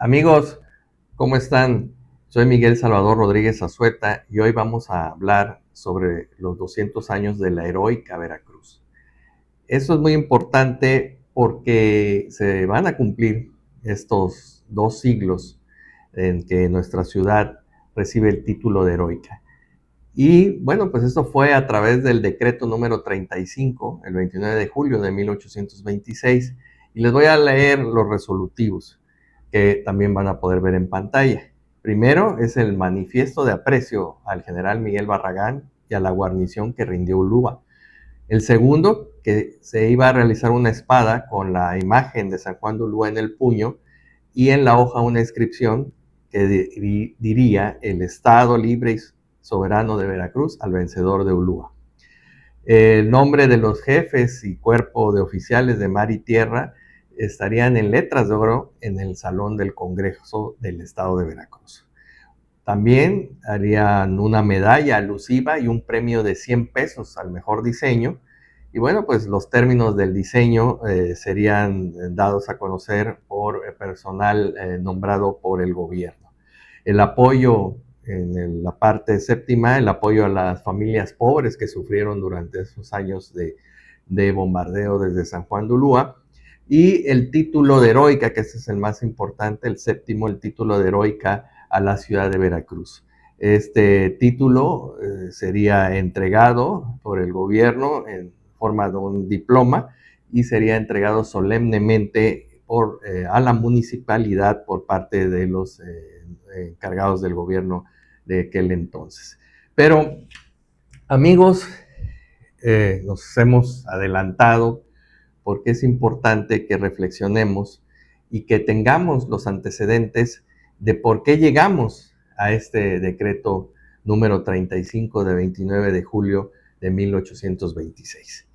Amigos, ¿cómo están? Soy Miguel Salvador Rodríguez Azueta y hoy vamos a hablar sobre los 200 años de la heroica Veracruz. Eso es muy importante porque se van a cumplir estos 2 siglos en que nuestra ciudad recibe el título de heroica. Y bueno, pues esto fue a través del decreto número 35, el 29 de julio de 1826. Y les voy a leer los resolutivos que también van a poder ver en pantalla. Primero es el manifiesto de aprecio al general Miguel Barragán y a la guarnición que rindió Ulúa. El segundo, que se iba a realizar una espada con la imagen de San Juan de Ulúa en el puño y en la hoja una inscripción que diría: el Estado libre y soberano de Veracruz al vencedor de Ulúa. El nombre de los jefes y cuerpo de oficiales de mar y tierra estarían en letras de oro en el Salón del Congreso del Estado de Veracruz. También harían una medalla alusiva y un premio de 100 pesos al mejor diseño. Y bueno, pues los términos del diseño serían dados a conocer por personal nombrado por el gobierno. El apoyo en la parte séptima, el apoyo a las familias pobres que sufrieron durante esos años de bombardeo desde San Juan de Ulúa, y el título de heroica, que ese es el más importante, el séptimo, el título de heroica a la ciudad de Veracruz. Este título sería entregado por el gobierno en forma de un diploma y sería entregado solemnemente a la municipalidad por parte de los encargados del gobierno de aquel entonces. Pero, amigos, nos hemos adelantado porque es importante que reflexionemos y que tengamos los antecedentes de por qué llegamos a este decreto número 35 de 29 de julio de 1826.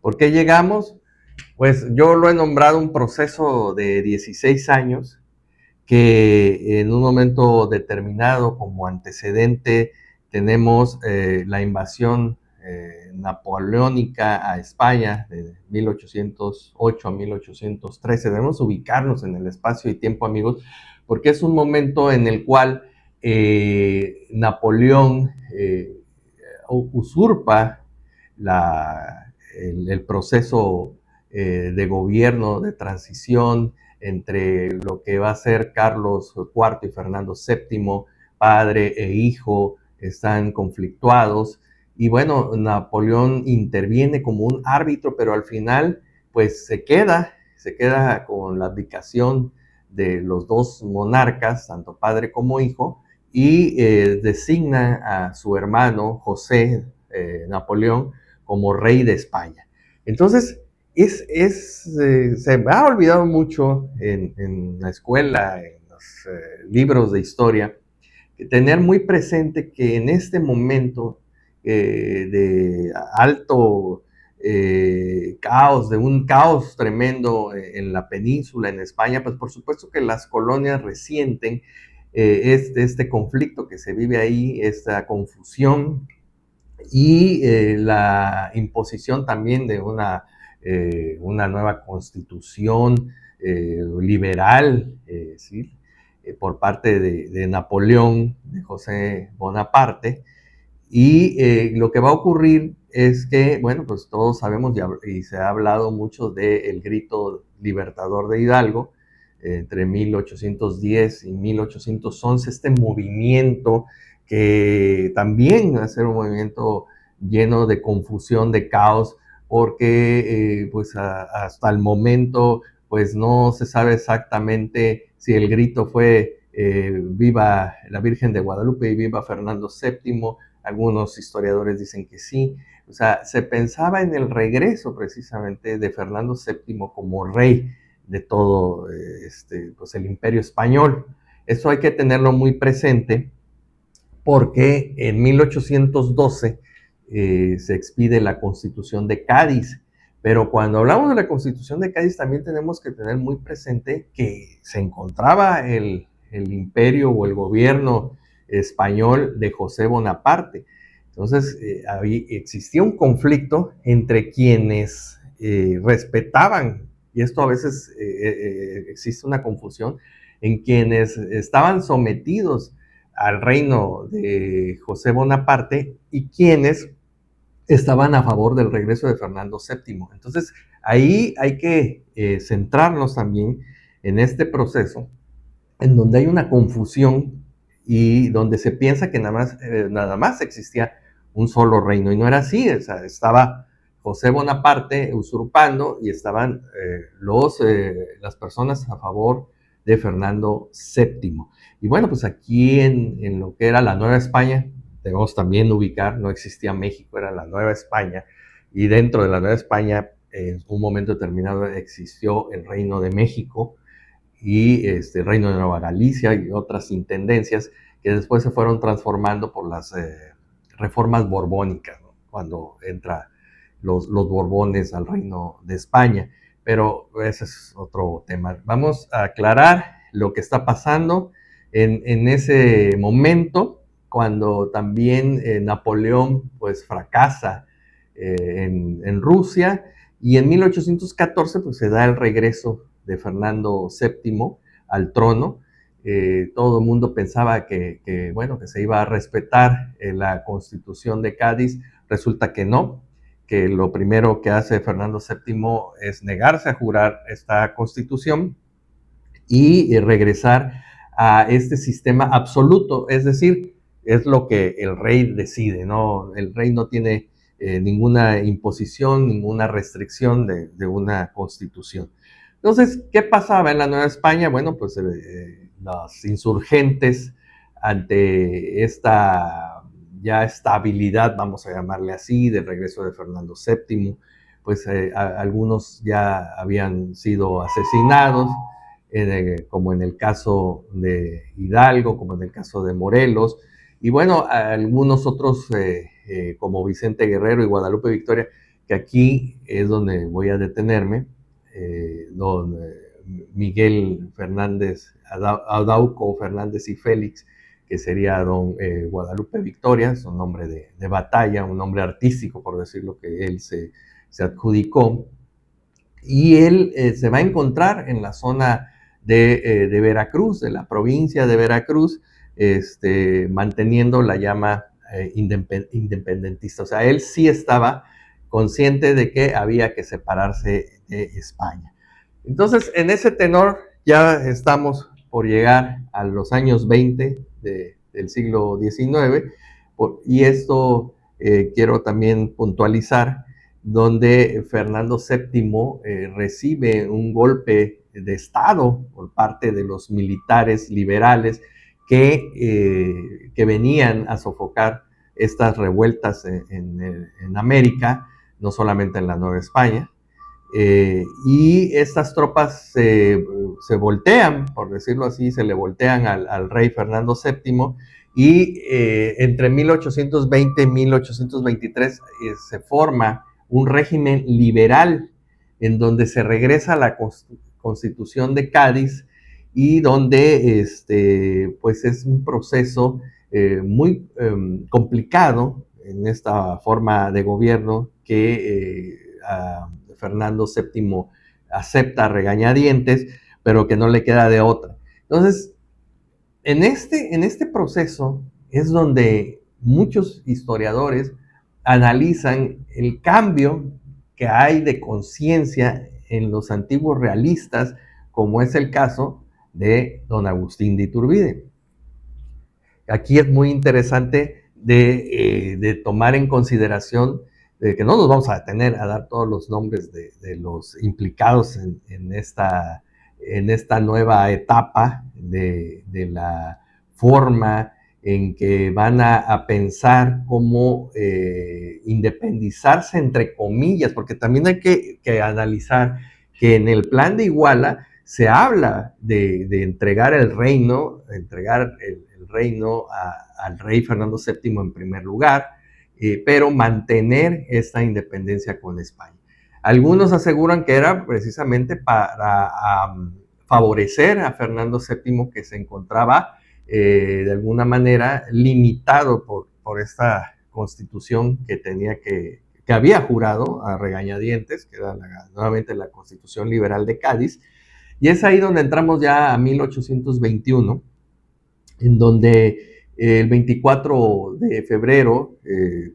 ¿Por qué llegamos? Pues yo lo he nombrado un proceso de 16 años que en un momento determinado como antecedente tenemos la invasión napoleónica a España de 1808 a 1813. Debemos ubicarnos en el espacio y tiempo, amigos, porque es un momento en el cual Napoleón usurpa el proceso de gobierno, de transición entre lo que va a ser Carlos IV y Fernando VII, padre e hijo, están conflictuados. Y bueno, Napoleón interviene como un árbitro, pero al final pues se queda con la abdicación de los dos monarcas, tanto padre como hijo, y designa a su hermano José Napoleón como rey de España. Entonces, se ha olvidado mucho en la escuela, en los libros de historia, tener muy presente que en este momento de alto caos, de un caos tremendo en la península, en España, pues por supuesto que las colonias resienten este conflicto que se vive ahí, esta confusión y la imposición también de una nueva constitución liberal, ¿sí? Por parte de Napoleón, de José Bonaparte. Y lo que va a ocurrir es que, bueno, pues todos sabemos y se ha hablado mucho del grito libertador de Hidalgo, entre 1810 y 1811, este movimiento que también va a ser un movimiento lleno de confusión, de caos, porque pues hasta el momento pues no se sabe exactamente si el grito fue viva la Virgen de Guadalupe y viva Fernando VII. Algunos historiadores dicen que sí. O sea, se pensaba en el regreso precisamente de Fernando VII como rey de todo pues el imperio español. Eso hay que tenerlo muy presente porque en 1812 se expide la Constitución de Cádiz. Pero cuando hablamos de la Constitución de Cádiz también tenemos que tener muy presente que se encontraba el imperio o el gobierno español de José Bonaparte. Entonces existía un conflicto entre quienes respetaban, y esto a veces existe una confusión, en quienes estaban sometidos al reino de José Bonaparte y quienes estaban a favor del regreso de Fernando VII. Entonces, ahí hay que centrarnos también en este proceso, en donde hay una confusión y donde se piensa que nada más existía un solo reino, y no era así. O sea, estaba José Bonaparte usurpando y estaban las personas a favor de Fernando VII. Y bueno, pues aquí en lo que era la Nueva España, debemos también ubicar, no existía México, era la Nueva España, y dentro de la Nueva España, en un momento determinado, existió el Reino de México, y el Reino de Nueva Galicia y otras intendencias que después se fueron transformando por las reformas borbónicas, ¿no? Cuando entra los Borbones al Reino de España. Pero ese es otro tema. Vamos a aclarar lo que está pasando en ese momento, cuando también Napoleón pues fracasa en Rusia, y en 1814 pues, se da el regreso de Fernando VII al trono. Todo el mundo pensaba bueno, que se iba a respetar la Constitución de Cádiz. Resulta que no, que lo primero que hace Fernando VII es negarse a jurar esta Constitución y regresar a este sistema absoluto, es decir, es lo que el rey decide, ¿no? El rey no tiene ninguna imposición, ninguna restricción de una constitución. Entonces, ¿qué pasaba en la Nueva España? Bueno, pues los insurgentes, ante esta ya estabilidad, vamos a llamarle así, del regreso de Fernando VII, pues algunos ya habían sido asesinados, como en el caso de Hidalgo, como en el caso de Morelos, y bueno, algunos otros como Vicente Guerrero y Guadalupe Victoria, que aquí es donde voy a detenerme, don Miguel Fernández, Adauco Fernández y Félix, que sería don Guadalupe Victoria, es un nombre de batalla, un nombre artístico, por decirlo, que él se adjudicó, y él se va a encontrar en la zona de Veracruz, de la provincia de Veracruz, manteniendo la llama independentista. O sea, él sí estaba consciente de que había que separarse de España. Entonces, en ese tenor ya estamos por llegar a los años 20 del siglo XIX, y esto quiero también puntualizar, donde Fernando VII recibe un golpe de Estado por parte de los militares liberales que venían a sofocar estas revueltas en América, no solamente en la Nueva España. Y estas tropas se voltean, por decirlo así, se le voltean al rey Fernando VII, y entre 1820 y 1823 se forma un régimen liberal en donde se regresa a la Constitución de Cádiz, y donde pues es un proceso muy complicado en esta forma de gobierno que Fernando VII acepta a regañadientes, pero que no le queda de otra. Entonces, en este proceso es donde muchos historiadores analizan el cambio que hay de conciencia en los antiguos realistas, como es el caso de don Agustín de Iturbide. Aquí es muy interesante de tomar en consideración de que no nos vamos a detener a dar todos los nombres de los implicados en esta nueva etapa de la forma en que van a pensar cómo independizarse, entre comillas, porque también hay que analizar que en el plan de Iguala se habla de entregar el reino, el reino al rey Fernando VII en primer lugar, pero mantener esta independencia con España. Algunos aseguran que era precisamente para favorecer a Fernando VII, que se encontraba de alguna manera limitado por esta constitución que había jurado a regañadientes, que era nuevamente la Constitución Liberal de Cádiz, Y es ahí donde entramos ya a 1821, en donde el 24 de febrero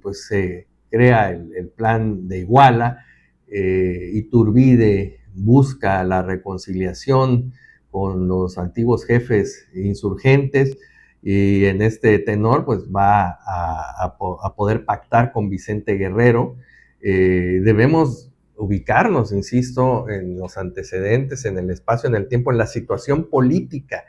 pues se crea el plan de Iguala. Iturbide busca la reconciliación con los antiguos jefes insurgentes, y en este tenor pues va a poder pactar con Vicente Guerrero. Debemos ubicarnos, insisto, en los antecedentes, en el espacio, en el tiempo, en la situación política,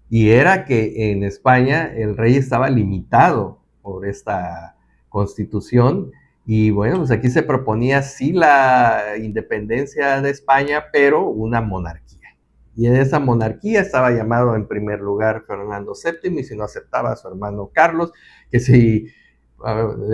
y era que en España el rey estaba limitado por esta constitución, y bueno, pues aquí se proponía sí la independencia de España, pero una monarquía. Y en esa monarquía estaba llamado en primer lugar Fernando VII, y si no aceptaba a su hermano Carlos, que si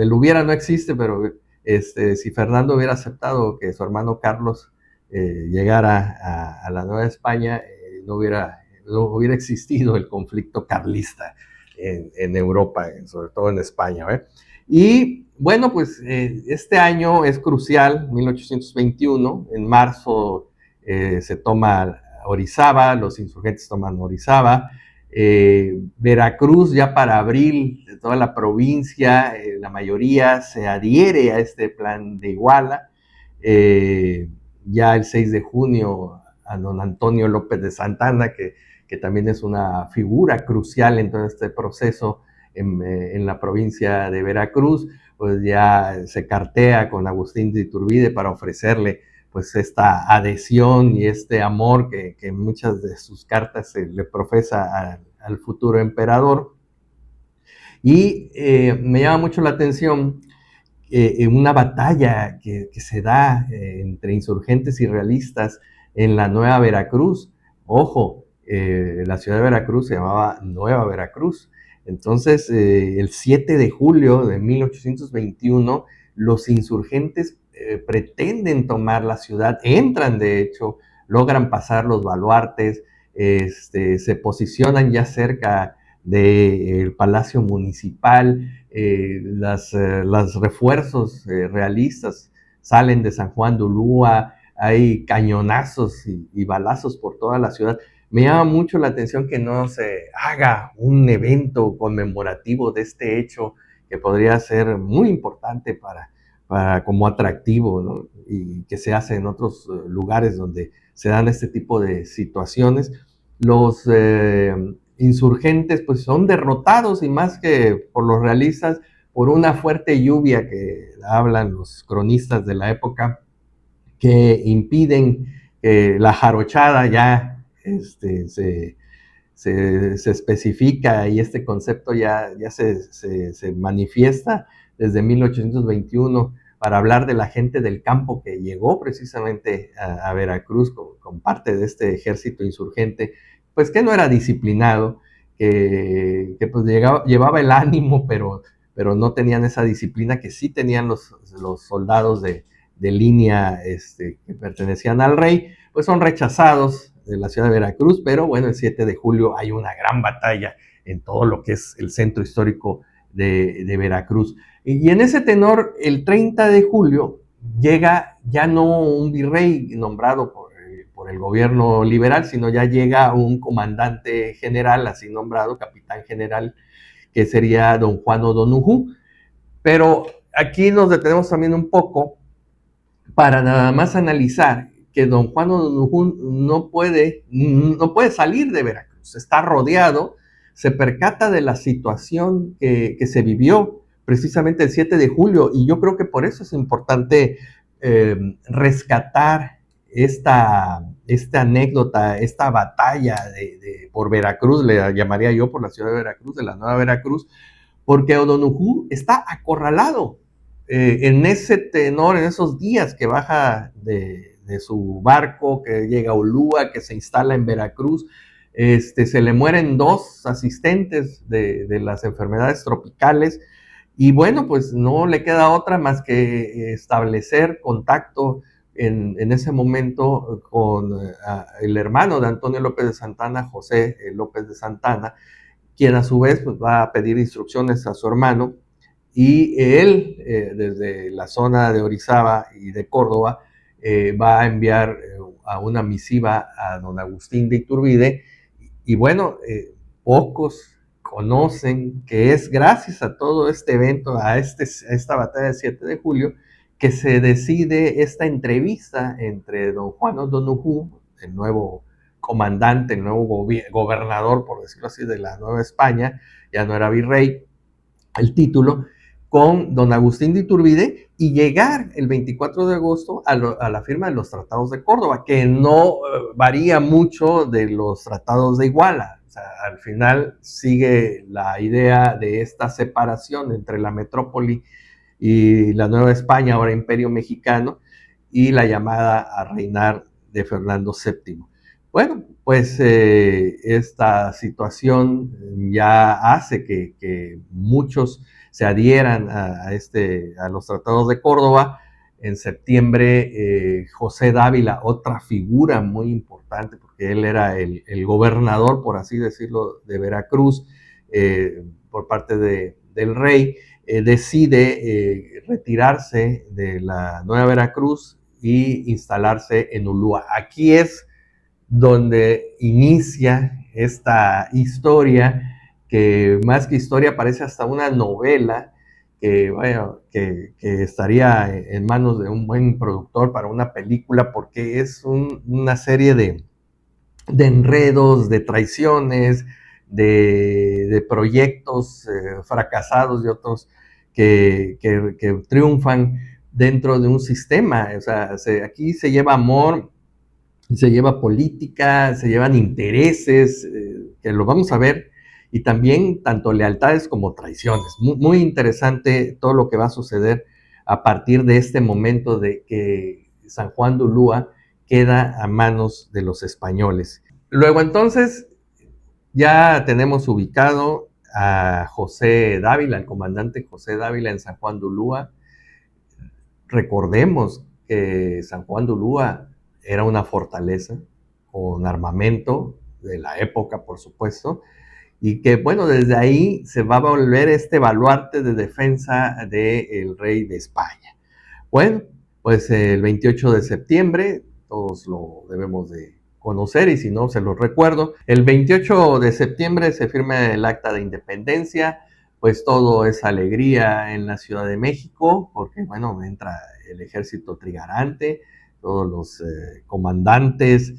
el hubiera no existe, pero si Fernando hubiera aceptado que su hermano Carlos llegara a la Nueva España, no hubiera existido el conflicto carlista en Europa, sobre todo en España. Y bueno, pues este año es crucial, 1821, en marzo se toma Orizaba, los insurgentes toman Orizaba. Veracruz ya para abril, de toda la provincia, la mayoría se adhiere a este plan de Iguala. Ya el 6 de junio a don Antonio López de Santana, que también es una figura crucial en todo este proceso en la provincia de Veracruz, pues ya se cartea con Agustín de Iturbide para ofrecerle pues esta adhesión y este amor que en muchas de sus cartas se le profesa al futuro emperador. Y me llama mucho la atención en una batalla que se da entre insurgentes y realistas en la Nueva Veracruz. Ojo, la ciudad de Veracruz se llamaba Nueva Veracruz. Entonces, el 7 de julio de 1821, los insurgentes pretenden tomar la ciudad, entran de hecho, logran pasar los baluartes, se posicionan ya cerca del Palacio Municipal. Los refuerzos realistas salen de San Juan de Ulúa, hay cañonazos y balazos por toda la ciudad. Me llama mucho la atención que no se haga un evento conmemorativo de este hecho, que podría ser muy importante como atractivo, ¿no? Y que se hace en otros lugares donde se dan este tipo de situaciones. Los insurgentes pues son derrotados, y más que por los realistas, por una fuerte lluvia que hablan los cronistas de la época, que impiden que la jarochada ya se especifica, y este concepto ya se manifiesta desde 1821 para hablar de la gente del campo que llegó precisamente a Veracruz con parte de este ejército insurgente, pues que no era disciplinado, que pues llevaba el ánimo, pero no tenían esa disciplina que sí tenían los soldados de línea que pertenecían al rey. Pues son rechazados de la ciudad de Veracruz, pero bueno, el 7 de julio hay una gran batalla en todo lo que es el centro histórico de Veracruz. Y en ese tenor, el 30 de julio llega ya no un virrey nombrado por el gobierno liberal, sino ya llega un comandante general, así nombrado, capitán general, que sería don Juan O'Donoghue. Pero aquí nos detenemos también un poco para nada más analizar que don Juan O'Donoghue no puede salir de Veracruz, está rodeado, se percata de la situación que se vivió precisamente el 7 de julio, y yo creo que por eso es importante rescatar esta anécdota, esta batalla por Veracruz, le llamaría yo, por la ciudad de Veracruz, de la Nueva Veracruz, porque O'Donoghue está acorralado en ese tenor, en esos días que baja de su barco, que llega a Ulúa, que se instala en Veracruz. Se le mueren 2 asistentes de las enfermedades tropicales, y bueno, pues no le queda otra más que establecer contacto en ese momento con el hermano de Antonio López de Santana, José López de Santana, quien a su vez pues, va a pedir instrucciones a su hermano, y él, desde la zona de Orizaba y de Córdoba, va a enviar a una misiva a don Agustín de Iturbide, y bueno, pocos conocen que es gracias a todo este evento, a esta batalla del 7 de julio, que se decide esta entrevista entre don Juan O'Donoghue, el nuevo comandante, el nuevo gobernador, por decirlo así, de la Nueva España, ya no era virrey, el título, con don Agustín de Iturbide, y llegar el 24 de agosto a la firma de los tratados de Córdoba, que no varía mucho de los tratados de Iguala. O sea, al final sigue la idea de esta separación entre la metrópoli y la Nueva España, ahora Imperio Mexicano, y la llamada a reinar de Fernando VII. Bueno, pues esta situación ya hace que muchos se adhieran a los tratados de Córdoba. En septiembre, José Dávila, otra figura muy importante, porque él era el gobernador, por así decirlo, de Veracruz, por parte del rey, decide retirarse de la Nueva Veracruz y instalarse en Ulúa. Aquí es donde inicia esta historia, que más que historia parece hasta una novela, que, bueno, que estaría en manos de un buen productor para una película, porque es una serie de enredos, de traiciones, de proyectos fracasados y otros que triunfan dentro de un sistema. O sea, aquí se lleva amor, se lleva política, se llevan intereses, que lo vamos a ver, y también tanto lealtades como traiciones. Muy, muy interesante todo lo que va a suceder a partir de este momento de que San Juan de Ulúa queda a manos de los españoles. Luego entonces ya tenemos ubicado a José Dávila, el comandante José Dávila en San Juan de Ulúa. Recordemos que San Juan de Ulúa era una fortaleza con armamento de la época, por supuesto, y que, bueno, desde ahí se va a volver este baluarte de defensa del rey de España. Bueno, pues el 28 de septiembre, todos lo debemos de conocer, y si no, se los recuerdo. El 28 de septiembre se firma el Acta de Independencia, pues todo es alegría en la Ciudad de México, porque, bueno, entra el ejército trigarante, todos los comandantes,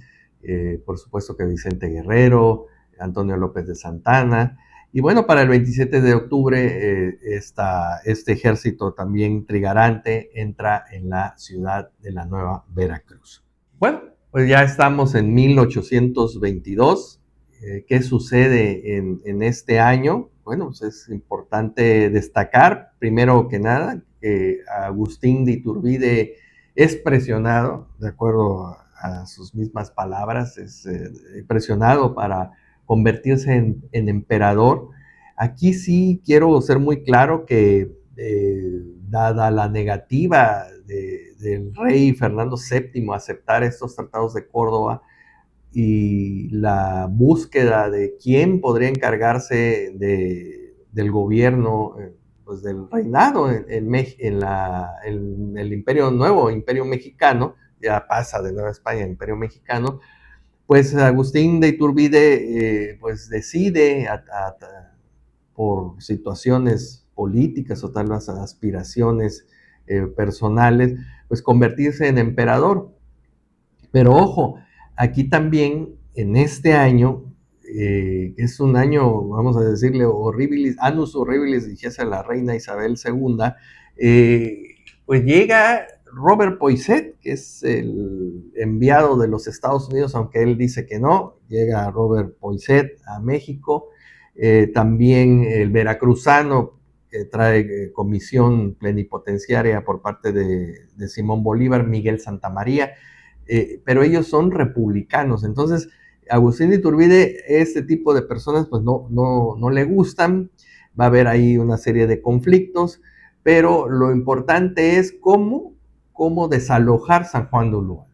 por supuesto que Vicente Guerrero, Antonio López de Santana, y bueno, para el 27 de octubre, este ejército también trigarante entra en la ciudad de la Nueva Veracruz. Bueno, pues ya estamos en 1822. ¿Qué sucede en este año? Bueno, pues es importante destacar, primero que nada, que Agustín de Iturbide es presionado, de acuerdo a sus mismas palabras, es presionado para convertirse en emperador. Aquí sí quiero ser muy claro que, dada la negativa del rey Fernando VII a aceptar estos tratados de Córdoba y la búsqueda de quién podría encargarse del gobierno, pues del reinado en el Imperio Nuevo, Imperio Mexicano, ya pasa de Nueva España a Imperio Mexicano, pues Agustín de Iturbide pues decide por situaciones políticas o tal vez aspiraciones personales, pues convertirse en emperador. Pero ojo, aquí también en este año, es un año, vamos a decirle, horribilis, annus horribilis, dijese la reina Isabel II, pues llega Robert Poinsett, que es el enviado de los Estados Unidos, aunque él dice que no. Llega Robert Poinsett a México, también el veracruzano que trae comisión plenipotenciaria por parte de Simón Bolívar, Miguel Santamaría, pero ellos son republicanos. Entonces, Agustín de Iturbide, este tipo de personas, pues no le gustan. Va a haber ahí una serie de conflictos, pero lo importante es cómo desalojar San Juan de Ulúa.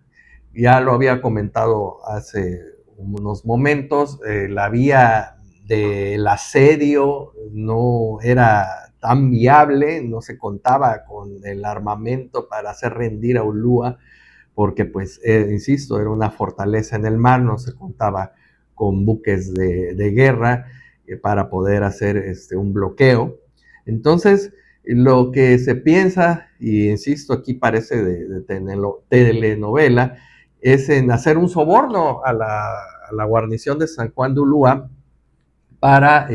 Ya lo había comentado hace unos momentos, la vía del asedio no era tan viable, no se contaba con el armamento para hacer rendir a Ulúa, porque pues, insisto, era una fortaleza en el mar, no se contaba con buques de guerra para poder hacer un bloqueo. Entonces, lo que se piensa, y insisto, aquí parece de telenovela, es en hacer un soborno a la guarnición de San Juan de Ulúa para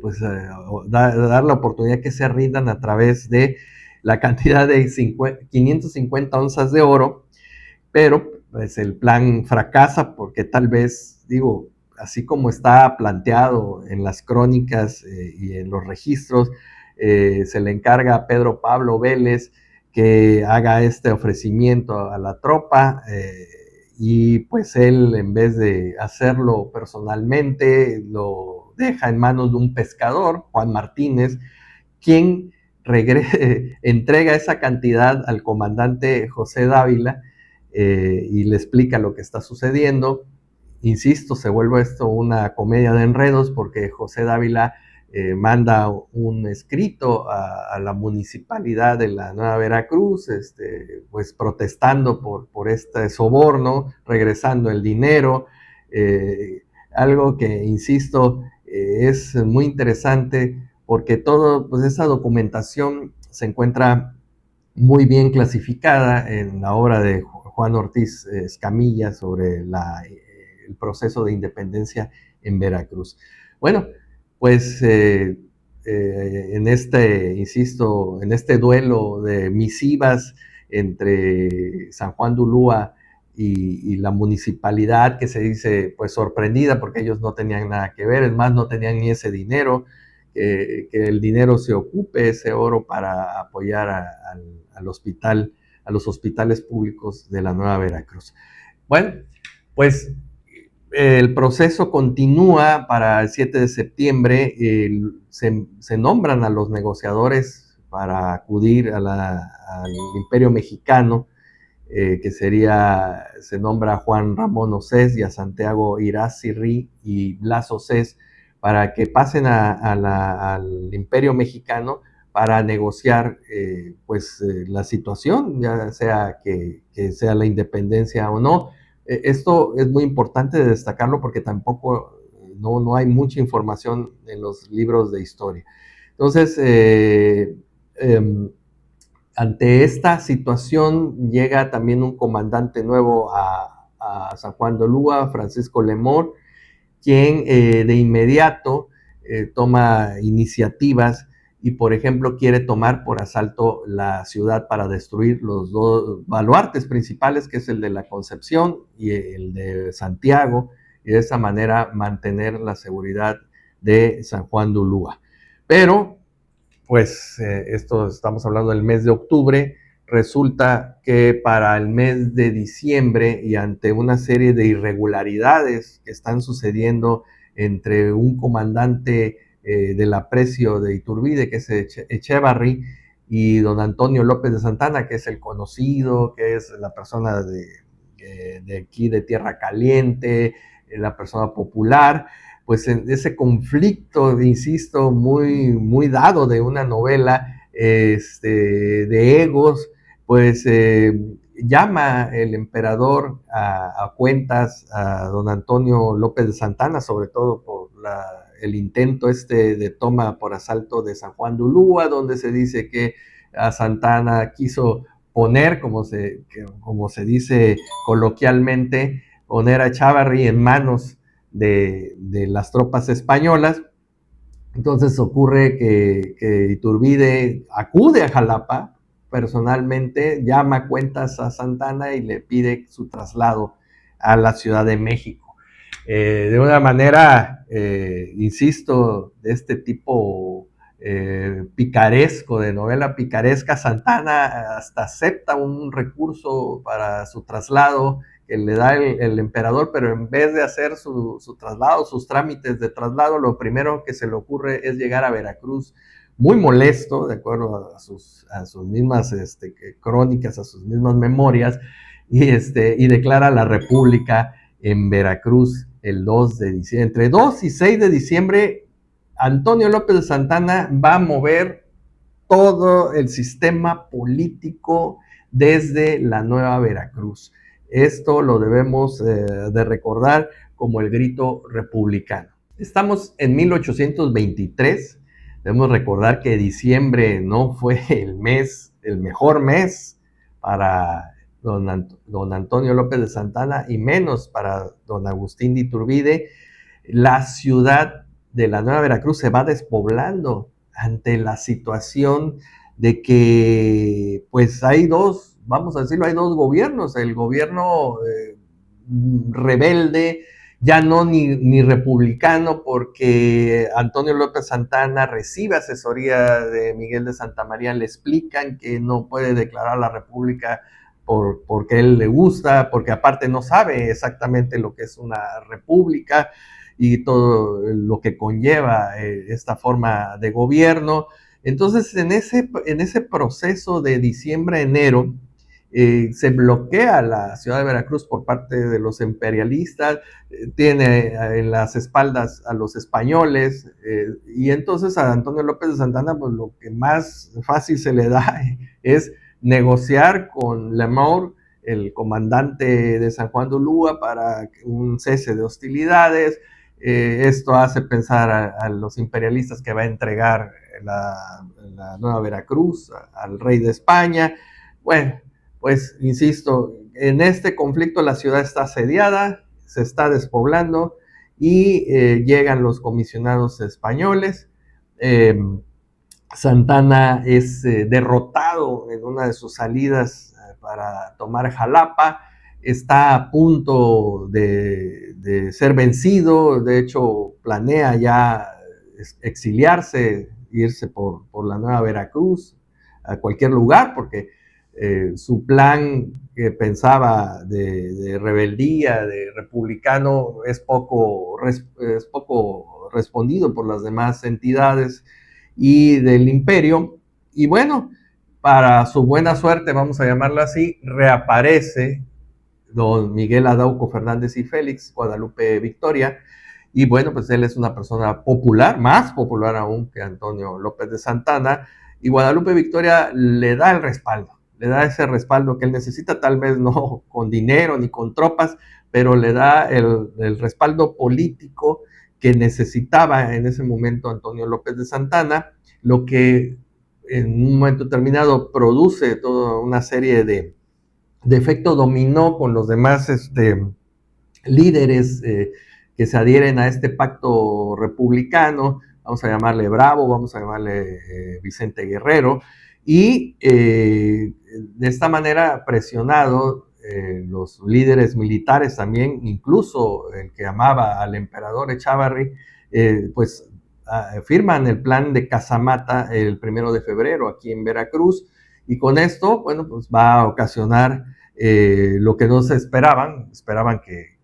pues, dar la oportunidad que se rindan a través de la cantidad de 550 onzas de oro, pero pues el plan fracasa porque tal vez, digo, así como está planteado en las crónicas y en los registros, se le encarga a Pedro Pablo Vélez que haga este ofrecimiento a la tropa, y pues él, en vez de hacerlo personalmente, lo deja en manos de un pescador, Juan Martínez, quien entrega esa cantidad al comandante José Dávila, y le explica lo que está sucediendo. Insisto, se vuelve esto una comedia de enredos porque José Dávila manda un escrito a la municipalidad de la Nueva Veracruz, pues protestando por este soborno, regresando el dinero, algo que, insisto, es muy interesante porque todo, pues esa documentación se encuentra muy bien clasificada en la obra de Juan Ortiz Escamilla sobre el proceso de independencia en Veracruz. Bueno, pues insisto, en este duelo de misivas entre San Juan de Ulúa y la municipalidad, que se dice pues sorprendida porque ellos no tenían nada que ver, es más, no tenían ni ese dinero, que el dinero se ocupe, ese oro, para apoyar al hospital, a los hospitales públicos de la Nueva Veracruz. Bueno, pues el proceso continúa para el 7 de septiembre, se nombran a los negociadores para acudir al Imperio Mexicano, se nombra a Juan Ramón Océs y a Santiago Irazirri y Blas Océs para que pasen al Imperio Mexicano para negociar la situación, ya sea que sea la independencia o no. Esto es muy importante de destacarlo porque tampoco no hay mucha información en los libros de historia. Entonces, ante esta situación llega también un comandante nuevo a San Juan de Ulúa, Francisco Lemor, quien de inmediato toma iniciativas y, por ejemplo, quiere tomar por asalto la ciudad para destruir los dos baluartes principales, que es el de la Concepción y el de Santiago, y de esa manera mantener la seguridad de San Juan de Ulúa. Pero pues esto estamos hablando del mes de octubre, resulta que para el mes de diciembre, y ante una serie de irregularidades que están sucediendo entre un comandante del aprecio de Iturbide, que es Echevarri, y don Antonio López de Santana, que es el conocido, que es la persona de aquí de Tierra Caliente, la persona popular, pues en ese conflicto, insisto, muy dado de una novela de egos, pues llama el emperador a cuentas a don Antonio López de Santana, sobre todo por el intento de toma por asalto de San Juan de Ulúa, donde se dice que a Santana quiso poner, como se dice coloquialmente, poner a Echevarri en manos de las tropas españolas. Entonces ocurre que Iturbide acude a Jalapa personalmente, llama cuentas a Santana y le pide su traslado a la Ciudad de México. De una manera, insisto, de este tipo picaresco, de novela picaresca, Santana hasta acepta un recurso para su traslado que le da el emperador, pero en vez de hacer su traslado, sus trámites de traslado, lo primero que se le ocurre es llegar a Veracruz muy molesto, de acuerdo a sus mismas crónicas, a sus mismas memorias, y declara la República en Veracruz el 2 de diciembre. Entre 2 y 6 de diciembre, Antonio López de Santana va a mover todo el sistema político desde la Nueva Veracruz. Esto lo debemos de recordar como el grito republicano. Estamos en 1823. Debemos recordar que diciembre no fue el mejor mes para don Antonio López de Santana y menos para don Agustín de Iturbide. La ciudad de la Nueva Veracruz se va despoblando ante la situación de que pues hay dos, vamos a decirlo, hay dos gobiernos, el gobierno rebelde, ya no ni republicano, porque Antonio López Santana recibe asesoría de Miguel de Santa María, le explican que no puede declarar la república porque él le gusta, porque aparte no sabe exactamente lo que es una república y todo lo que conlleva esta forma de gobierno. Entonces, en ese proceso de diciembre-enero, se bloquea la ciudad de Veracruz por parte de los imperialistas, tiene en las espaldas a los españoles, y entonces a Antonio López de Santana, pues lo que más fácil se le da es negociar con Lemort, el comandante de San Juan de Ulúa, para un cese de hostilidades. Esto hace pensar a los imperialistas que va a entregar la Nueva Veracruz al rey de España. Bueno, pues insisto, en este conflicto la ciudad está asediada, se está despoblando y llegan los comisionados españoles. Santana es derrotado en una de sus salidas para tomar Jalapa, está a punto de ser vencido, de hecho planea ya exiliarse, irse por la Nueva Veracruz, a cualquier lugar, porque su plan que pensaba de rebeldía, de republicano, es poco respondido por las demás entidades y del imperio. Y bueno, para su buena suerte, vamos a llamarlo así, reaparece don Miguel Adauco Fernández y Félix, Guadalupe Victoria, y bueno, pues él es una persona popular, más popular aún que Antonio López de Santana, y Guadalupe Victoria le da el respaldo, le da ese respaldo que él necesita, tal vez no con dinero ni con tropas, pero le da el respaldo político que necesitaba en ese momento Antonio López de Santana, lo que en un momento determinado produce toda una serie de efecto dominó con los demás líderes que se adhieren a este pacto republicano, vamos a llamarle Bravo, vamos a llamarle Vicente Guerrero, y de esta manera presionado, los líderes militares también, incluso el que amaba al emperador Echavarri, pues firman el plan de Casamata el 1 de febrero aquí en Veracruz, y con esto, bueno, pues va a ocasionar lo que no se esperaban que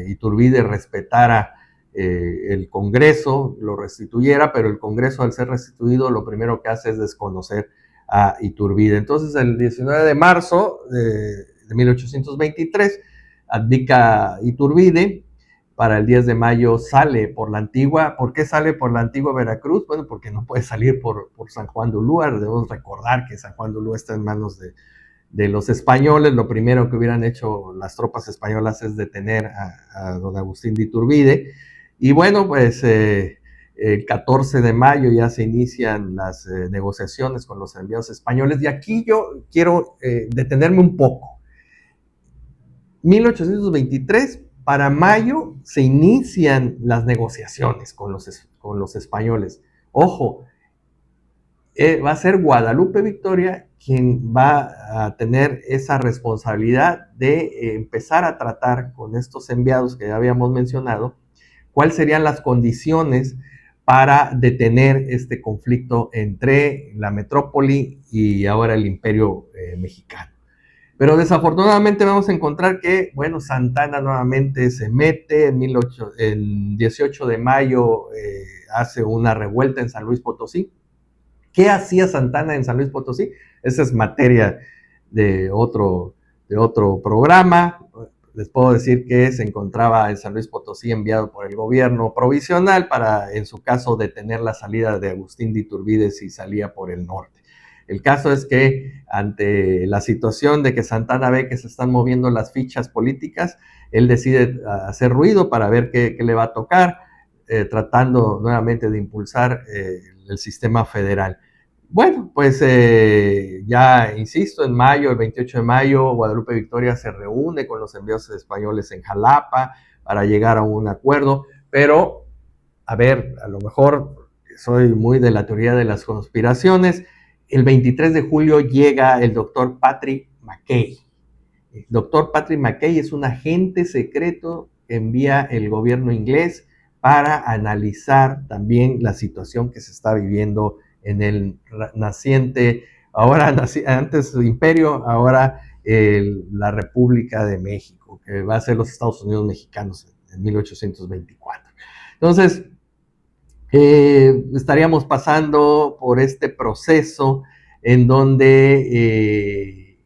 Iturbide respetara el Congreso, lo restituyera, pero el Congreso, al ser restituido, lo primero que hace es desconocer a Iturbide. Entonces, el 19 de marzo de 1823, abdica Iturbide. Para el 10 de mayo sale por la antigua. ¿Por qué sale por la antigua Veracruz? Bueno, porque no puede salir por San Juan de Ulúa. Debemos recordar que San Juan de Ulúa está en manos de los españoles. Lo primero que hubieran hecho las tropas españolas es detener a don Agustín de Iturbide. Y bueno, pues el 14 de mayo ya se inician las negociaciones con los enviados españoles. Y aquí yo quiero detenerme un poco. 1823, para mayo se inician las negociaciones con los españoles. Ojo, va a ser Guadalupe Victoria quien va a tener esa responsabilidad de empezar a tratar con estos enviados que ya habíamos mencionado, cuáles serían las condiciones para detener este conflicto entre la metrópoli y ahora el imperio mexicano. Pero desafortunadamente vamos a encontrar que, bueno, Santana nuevamente se mete, en 18 de mayo hace una revuelta en San Luis Potosí. ¿Qué hacía Santana en San Luis Potosí? Esa es materia de otro programa. Les puedo decir que se encontraba en San Luis Potosí enviado por el gobierno provisional para, en su caso, detener la salida de Agustín de Iturbide si salía por el norte. El caso es que ante la situación de que Santana ve que se están moviendo las fichas políticas, él decide hacer ruido para ver qué le va a tocar, tratando nuevamente de impulsar el sistema federal. Bueno, pues ya insisto, en mayo, el 28 de mayo, Guadalupe Victoria se reúne con los enviados españoles en Jalapa para llegar a un acuerdo, pero, a ver, a lo mejor soy muy de la teoría de las conspiraciones. El 23 de julio llega el doctor Patrick McKay. El doctor Patrick McKay es un agente secreto que envía el gobierno inglés para analizar también la situación que se está viviendo en el naciente, ahora antes imperio, ahora la República de México, que va a ser los Estados Unidos mexicanos en 1824. Entonces, estaríamos pasando por este proceso en donde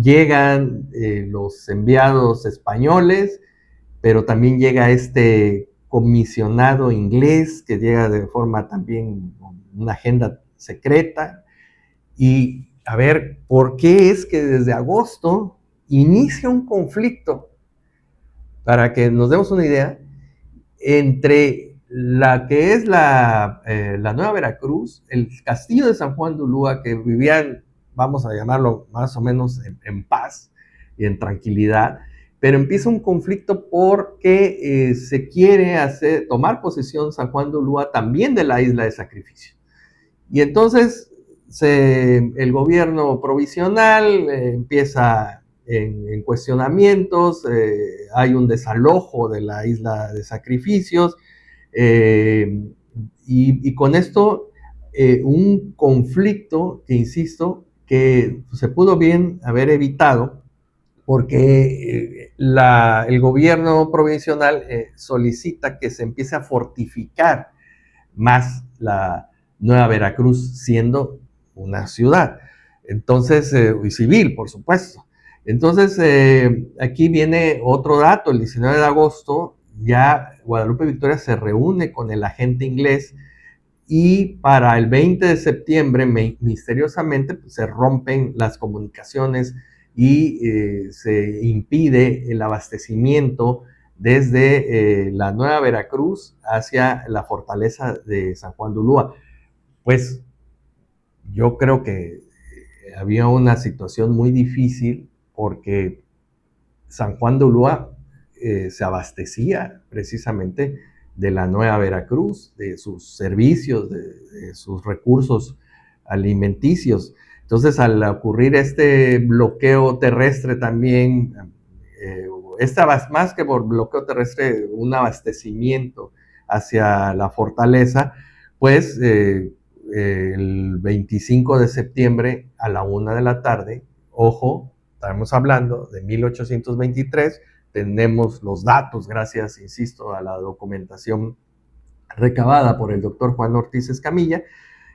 llegan los enviados españoles, pero también llega este comisionado inglés que llega de forma también con una agenda secreta. Y a ver, ¿por qué es que desde agosto inicia un conflicto? Para que nos demos una idea, entre la que es la Nueva Veracruz, el castillo de San Juan de Ulúa, que vivían, vamos a llamarlo más o menos en paz y en tranquilidad, pero empieza un conflicto porque se quiere tomar posesión San Juan de Ulúa también de la isla de Sacrificio. Y entonces el gobierno provisional empieza en cuestionamientos, hay un desalojo de la isla de Sacrificios, y con esto un conflicto que, insisto, que se pudo bien haber evitado porque el gobierno provisional solicita que se empiece a fortificar más la Nueva Veracruz siendo una ciudad. Entonces, y civil, por supuesto. Entonces, aquí viene otro dato. El 19 de agosto ya Guadalupe Victoria se reúne con el agente inglés y para el 20 de septiembre, misteriosamente, pues, se rompen las comunicaciones y se impide el abastecimiento desde la Nueva Veracruz hacia la fortaleza de San Juan de Ulúa. Pues yo creo que había una situación muy difícil porque San Juan de Ulúa se abastecía precisamente de la Nueva Veracruz, de sus servicios, de sus recursos alimenticios. Entonces, al ocurrir este bloqueo terrestre también, más que por bloqueo terrestre, un abastecimiento hacia la fortaleza, pues el 25 de septiembre a la 1 de la tarde, ojo, estamos hablando de 1823, tenemos los datos, gracias, insisto, a la documentación recabada por el doctor Juan Ortiz Escamilla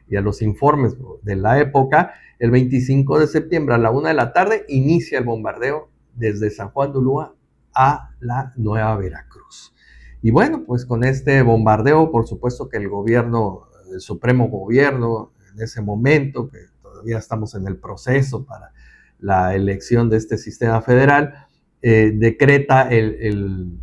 y a los informes de la época. El 25 de septiembre a la 1 de la tarde inicia el bombardeo desde San Juan de Ulúa a la Nueva Veracruz. Y bueno, pues con este bombardeo, por supuesto que el gobierno, el Supremo Gobierno, en ese momento, que todavía estamos en el proceso para la elección de este sistema federal, decreta el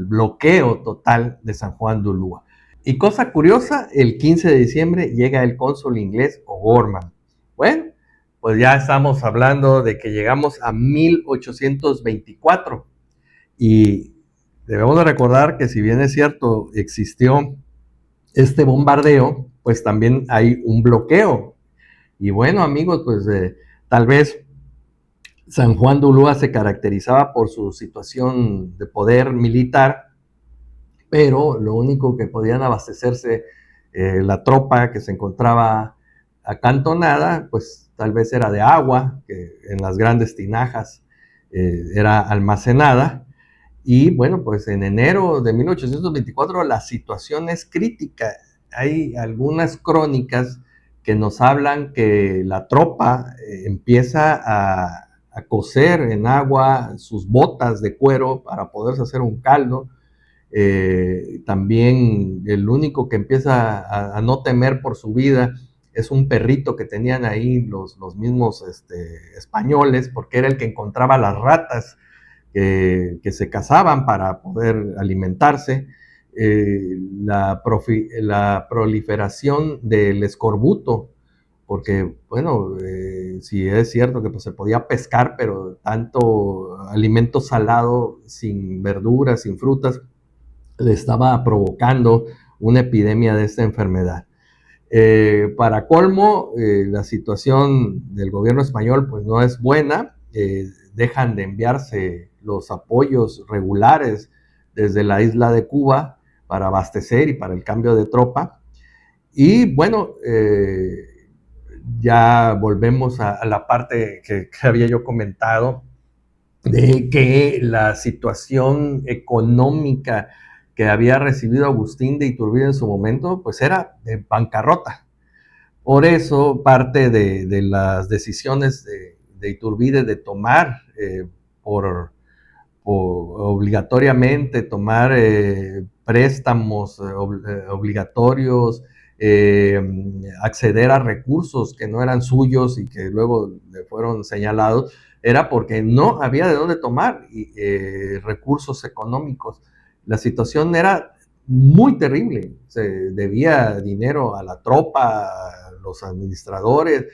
bloqueo total de San Juan de Ulúa. Y cosa curiosa, el 15 de diciembre llega el cónsul inglés O'Gorman. Bueno, pues ya estamos hablando de que llegamos a 1824. Y debemos de recordar que si bien es cierto, existió este bombardeo, pues también hay un bloqueo. Y bueno, amigos, pues tal vez San Juan de Ulúa se caracterizaba por su situación de poder militar, pero lo único que podían abastecerse la tropa que se encontraba acantonada, pues tal vez era de agua, que en las grandes tinajas era almacenada. Y bueno, pues en enero de 1824 la situación es crítica. Hay algunas crónicas que nos hablan que la tropa empieza a cocer en agua sus botas de cuero para poderse hacer un caldo. También el único que empieza a no temer por su vida es un perrito que tenían ahí los mismos españoles, porque era el que encontraba las ratas que se cazaban para poder alimentarse. La proliferación del escorbuto, porque, bueno, sí es cierto que pues, se podía pescar, pero tanto alimento salado, sin verduras, sin frutas, le estaba provocando una epidemia de esta enfermedad. Para colmo, la situación del gobierno español pues no es buena, dejan de enviarse los apoyos regulares desde la isla de Cuba para abastecer y para el cambio de tropa. Y bueno, ya volvemos a la parte que había yo comentado, de que la situación económica que había recibido Agustín de Iturbide en su momento, pues era de bancarrota. Por eso, parte de las decisiones de Iturbide de tomar obligatoriamente, tomar préstamos obligatorios, acceder a recursos que no eran suyos y que luego le fueron señalados, era porque no había de dónde tomar recursos económicos. La situación era muy terrible, se debía dinero a la tropa, a los administradores,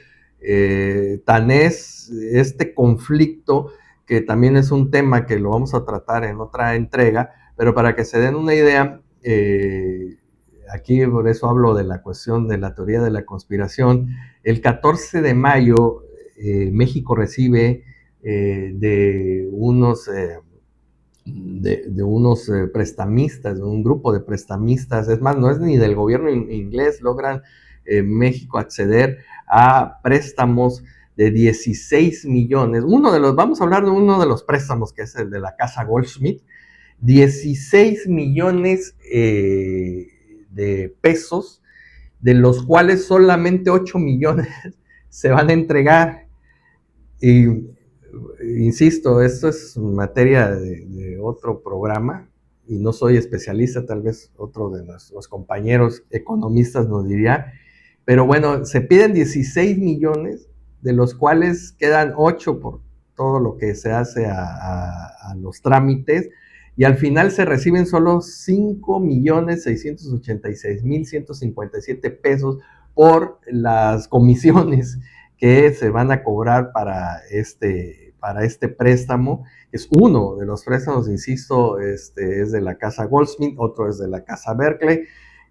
tan es este conflicto, que también es un tema que lo vamos a tratar en otra entrega, pero para que se den una idea, aquí por eso hablo de la cuestión de la teoría de la conspiración. El 14 de mayo México recibe de unos prestamistas, de un grupo de prestamistas, es más, no es ni del gobierno inglés, logran México acceder a préstamos de 16 millones. Vamos a hablar de uno de los préstamos, que es el de la Casa Goldschmidt, 16 millones de pesos, de los cuales solamente 8 millones se van a entregar. Y insisto, esto es materia de otro programa y no soy especialista, tal vez otro de nuestros compañeros economistas nos diría, pero bueno, se piden 16 millones, de los cuales quedan 8 por todo lo que se hace a los trámites, y al final se reciben solo 5.686.157 pesos por las comisiones que se van a cobrar para este préstamo. Es uno de los préstamos, insisto, es de la Casa Goldsmith, otro es de la Casa Berkeley,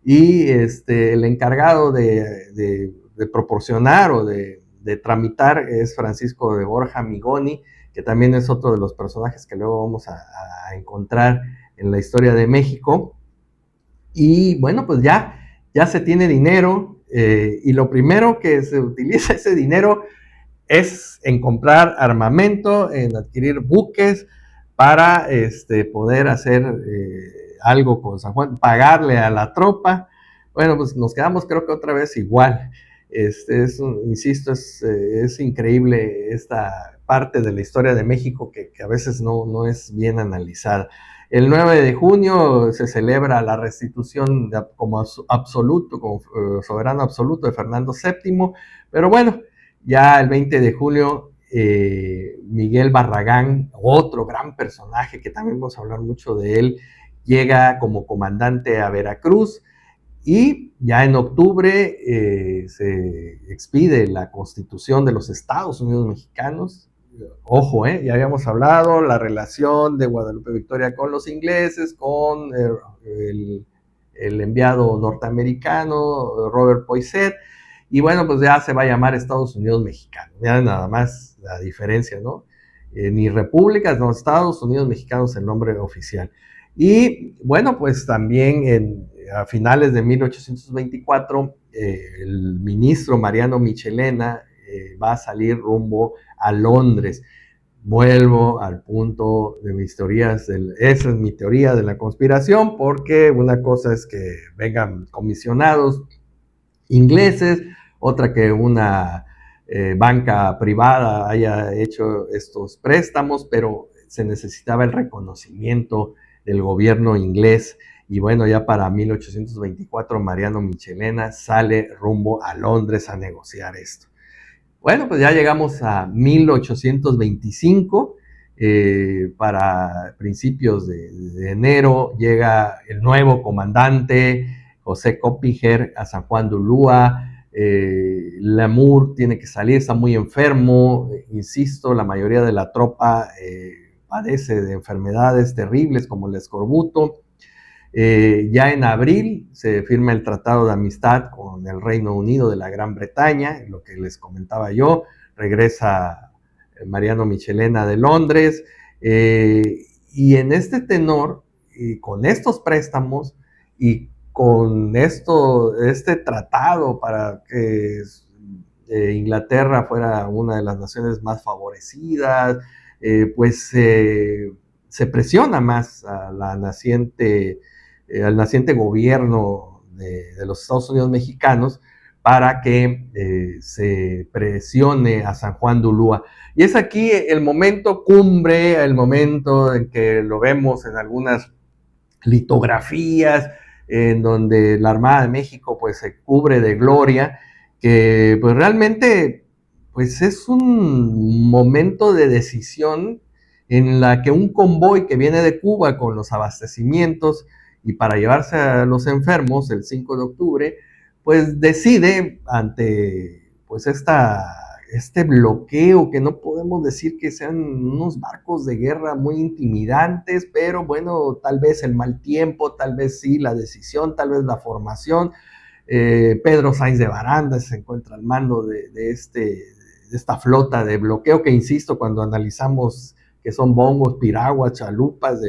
y el encargado de proporcionar o de tramitar es Francisco de Borja Migoni, que también es otro de los personajes que luego vamos a encontrar en la historia de México. Y bueno, pues ya se tiene dinero, y lo primero que se utiliza ese dinero es en comprar armamento, en adquirir buques para poder hacer algo con San Juan, pagarle a la tropa. Bueno, pues nos quedamos creo que otra vez igual. Insisto, es increíble esta parte de la historia de México que a veces no es bien analizada. El 9 de junio se celebra la restitución como absoluto, como soberano absoluto de Fernando VII, pero bueno, ya el 20 de julio, Miguel Barragán, otro gran personaje que también vamos a hablar mucho de él, llega como comandante a Veracruz, y ya en octubre se expide la Constitución de los Estados Unidos Mexicanos. Ojo, ya habíamos hablado la relación de Guadalupe Victoria con los ingleses, con el enviado norteamericano Robert Poinsett, y bueno, pues ya se va a llamar Estados Unidos Mexicanos. Ya nada más la diferencia, ¿no? Ni repúblicas, no, Estados Unidos Mexicanos el nombre oficial. Y bueno, pues también a finales de 1824, el ministro Mariano Michelena va a salir rumbo a Londres. Vuelvo al punto de mis teorías, esa es mi teoría de la conspiración, porque una cosa es que vengan comisionados ingleses, otra que una banca privada haya hecho estos préstamos, pero se necesitaba el reconocimiento del gobierno inglés, y bueno, ya para 1824 Mariano Michelena sale rumbo a Londres a negociar esto. Bueno, pues ya llegamos a 1825, para principios de enero llega el nuevo comandante, José Coppinger, a San Juan de Ulúa. Lamour tiene que salir, está muy enfermo, insisto, la mayoría de la tropa padece de enfermedades terribles como el escorbuto. Ya en abril se firma el Tratado de Amistad con el Reino Unido de la Gran Bretaña, lo que les comentaba yo, regresa Mariano Michelena de Londres, y en este tenor, y con estos préstamos, y con este tratado para que Inglaterra fuera una de las naciones más favorecidas, pues se presiona más a la naciente al naciente gobierno de los Estados Unidos mexicanos para que se presione a San Juan de Ulúa. Y es aquí el momento cumbre, el momento en que lo vemos en algunas litografías, en donde la Armada de México pues se cubre de gloria, que pues realmente pues es un momento de decisión en la que un convoy que viene de Cuba con los abastecimientos y para llevarse a los enfermos el 5 de octubre, pues decide ante pues este bloqueo, que no podemos decir que sean unos barcos de guerra muy intimidantes, pero bueno, tal vez el mal tiempo, tal vez sí la decisión, tal vez la formación. Pedro Sainz de Baranda se encuentra al mando de esta flota de bloqueo que, insisto, cuando analizamos que son bombos, piraguas, chalupas,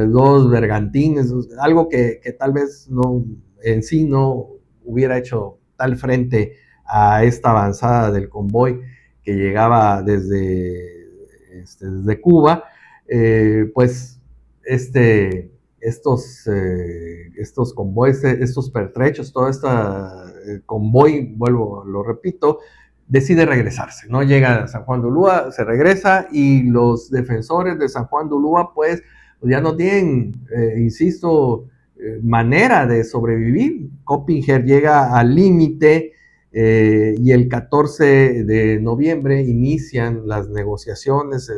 dos bergantines, algo que tal vez no, en sí no hubiera hecho tal frente a esta avanzada del convoy que llegaba desde Cuba, pues estos convoys, estos pertrechos, todo este convoy, lo repito, decide regresarse, ¿no? Llega a San Juan de Ulúa, se regresa y los defensores de San Juan de Ulúa pues ya no tienen, insisto, manera de sobrevivir. Coppinger llega al límite, y el 14 de noviembre inician las negociaciones,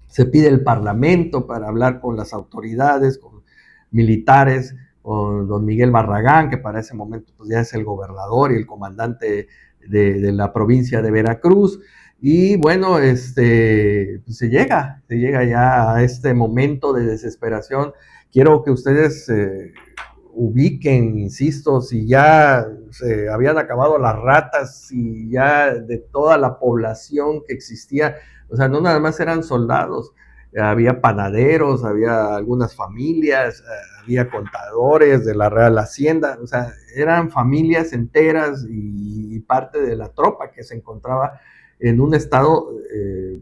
se pide el Parlamento para hablar con las autoridades, con militares, con don Miguel Barragán, que para ese momento pues, ya es el gobernador y el comandante de la provincia de Veracruz. Y bueno, pues se llega ya a este momento de desesperación. Quiero que ustedes ubiquen, insisto, si ya se habían acabado las ratas, si ya de toda la población que existía, o sea, no nada más eran soldados, había panaderos, había algunas familias, había contadores de la Real Hacienda, o sea, eran familias enteras y parte de la tropa que se encontraba en un estado,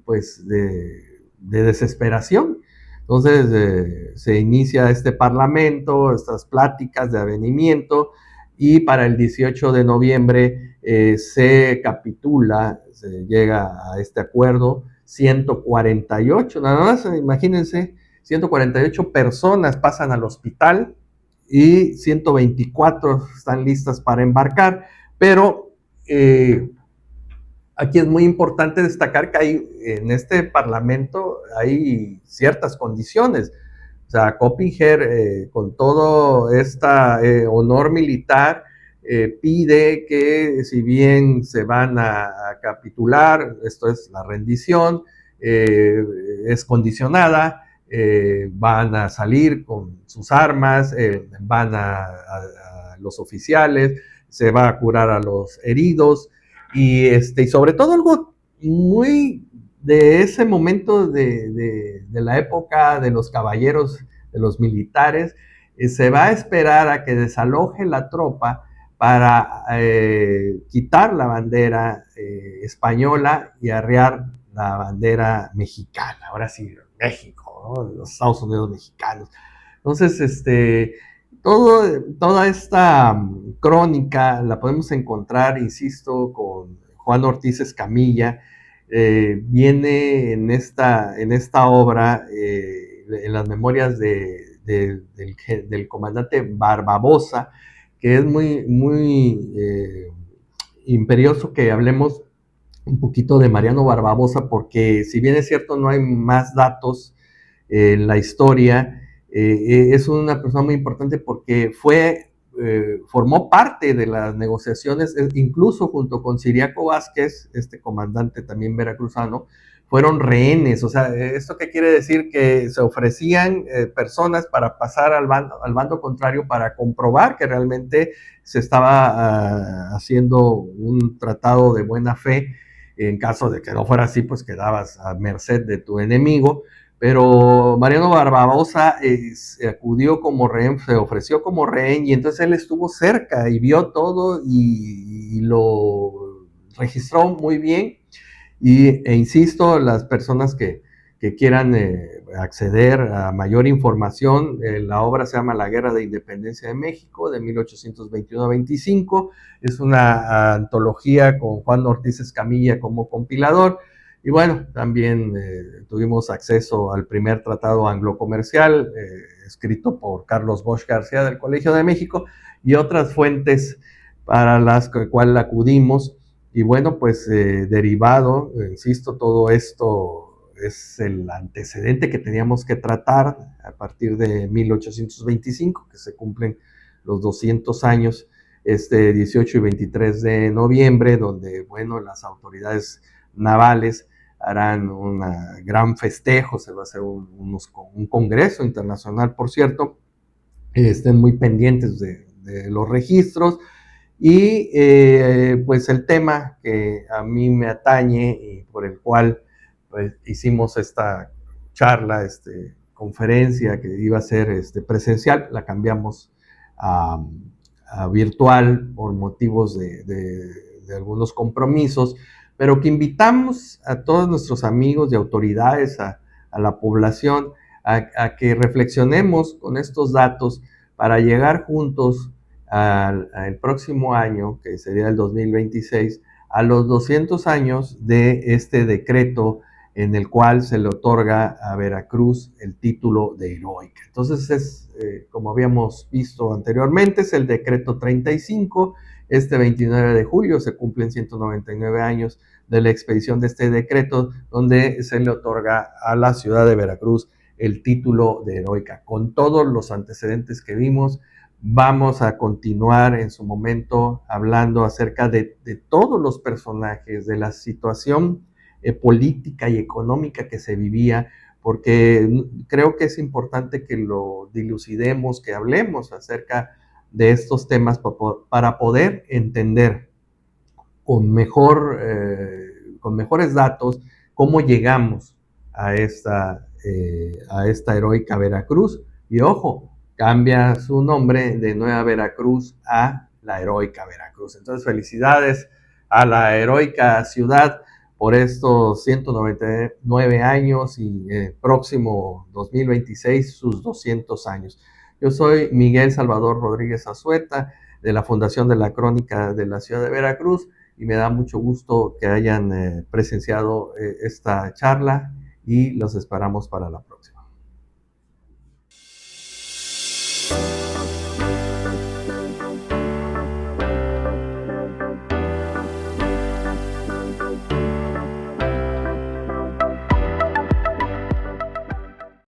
pues, de desesperación. Entonces se inicia este parlamento, estas pláticas de avenimiento, y para el 18 de noviembre se capitula, se llega a este acuerdo. 148, nada más, imagínense, 148 personas pasan al hospital y 124 están listas para embarcar, pero aquí es muy importante destacar que en este parlamento hay ciertas condiciones. O sea, Coppinger, con todo este honor militar, pide que si bien se van a capitular, esto es la rendición, es condicionada, van a salir con sus armas, van a los oficiales, se va a curar a los heridos, y sobre todo algo muy de ese momento de la época de los caballeros, de los militares, se va a esperar a que desaloje la tropa para quitar la bandera española y arriar la bandera mexicana, ahora sí, México, ¿no? Los Estados Unidos mexicanos. Entonces, toda esta crónica la podemos encontrar, insisto, con Juan Ortiz Escamilla. Viene en esta obra en las memorias del comandante Barbabosa, que es muy imperioso que hablemos un poquito de Mariano Barbabosa, porque si bien es cierto no hay más datos en la historia, es una persona muy importante porque formó parte de las negociaciones, incluso junto con Ciriaco Vázquez, este comandante también veracruzano, fueron rehenes. O sea, ¿esto qué quiere decir? Que se ofrecían personas para pasar al bando contrario para comprobar que realmente se estaba haciendo un tratado de buena fe. En caso de que no fuera así, pues quedabas a merced de tu enemigo. Pero Mariano Barbabosa acudió como rehén, se ofreció como rehén, y entonces él estuvo cerca y vio todo y lo registró muy bien. Insisto, las personas que quieran acceder a mayor información, la obra se llama La Guerra de Independencia de México, de 1821 a 25. Es una antología con Juan Ortiz Escamilla como compilador. Y bueno, también tuvimos acceso al primer tratado anglo-comercial, escrito por Carlos Bosch García del Colegio de México, y otras fuentes para las cuales acudimos. Y bueno, pues derivado, insisto, todo esto es el antecedente que teníamos que tratar a partir de 1825, que se cumplen los 200 años, este 18 y 23 de noviembre, donde, bueno, las autoridades navales harán un gran festejo, se va a hacer un congreso internacional, por cierto. Estén muy pendientes de los registros. Y pues el tema que a mí me atañe y por el cual pues, hicimos esta charla, conferencia que iba a ser presencial, la cambiamos a, a virtual por motivos de algunos compromisos, pero que invitamos a todos nuestros amigos y autoridades, a la población, a que reflexionemos con estos datos para llegar juntos al próximo año, que sería el 2026, a los 200 años de este decreto en el cual se le otorga a Veracruz el título de heroica. Entonces como habíamos visto anteriormente, es el decreto 35. Este 29 de julio se cumplen 199 años de la expedición de este decreto, donde se le otorga a la ciudad de Veracruz el título de heroica. Con todos los antecedentes que vimos, vamos a continuar en su momento hablando acerca de todos los personajes, de la situación política y económica que se vivía, porque creo que es importante que lo dilucidemos, que hablemos acerca de estos temas para poder entender con mejores datos cómo llegamos a esta heroica Veracruz. Y ojo, cambia su nombre de Nueva Veracruz a la heroica Veracruz. Entonces, felicidades a la heroica ciudad por estos 199 años y próximo 2026 sus 200 años. Yo soy Miguel Salvador Rodríguez Azueta, de la Fundación de la Crónica de la Ciudad de Veracruz, y me da mucho gusto que hayan presenciado esta charla, y los esperamos para la próxima.